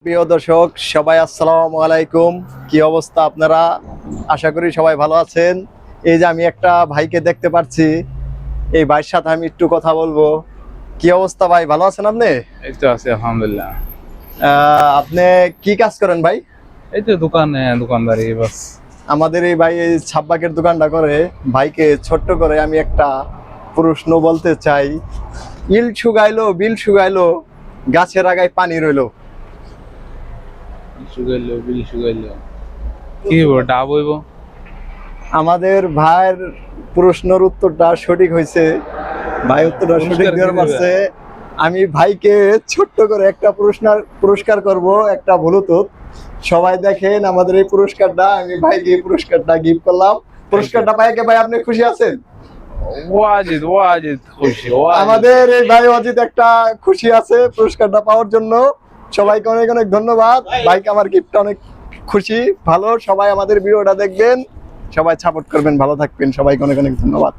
প্রিয় দর্শক সবাই আসসালামু আলাইকুম। কি অবস্থা আপনারা? আশা করি সবাই ভালো আছেন। এই যে আমি একটা ভাইকে দেখতে পাচ্ছি, এই ভাইয়ের সাথে আমি একটু কথা বলবো। কি অবস্থা ভাই, ভালো আছেন আপনি? এই তো আছি আলহামদুলিল্লাহ। আপনি কি কাজ করেন ভাই? এই তো দোকানদারি বাস। আমাদের এই ভাই এই ছাব্বাকের দোকানটা করে। ভাইকে ছোট্ট করে আমি একটা প্রশ্ন বলতে চাই। ইল শুকাইলো, বিল শুকাইলো, গাছের আগায় পানি রইলো। বিল শুকাইলো কি হইব? ডাব হইব। আমাদের ভাইয়ের প্রশ্নের উত্তরটা সঠিক হয়েছে। ভাই উত্তরটা সঠিক পুরস্কার দেওয়ার কি দিবে? পারছে। আমি ভাইকে ছোট্ট করে একটা পুরস্কার করব, একটা ব্লুটুথ। সবাই দেখেন আমাদের এই পুরস্কারটা, আমি ভাইকে এই পুরস্কারটা গিফট করলাম। পুরস্কারটা পাইকে ভাই আপনি খুশি আছেন? ওয়াজিদ খুশি আমাদের এই ভাই অজিত একটা খুশি আছে পুরস্কারটা পাওয়ার জন্য। সবাইকে অনেক অনেক ধন্যবাদ। ভাইকে আমার গিফটটা অনেক খুশি, ভালো। সবাই আমাদের ভিডিওটা দেখবেন, সবাই সাপোর্ট করবেন, ভালো থাকবেন। সবাইকে অনেক অনেক ধন্যবাদ।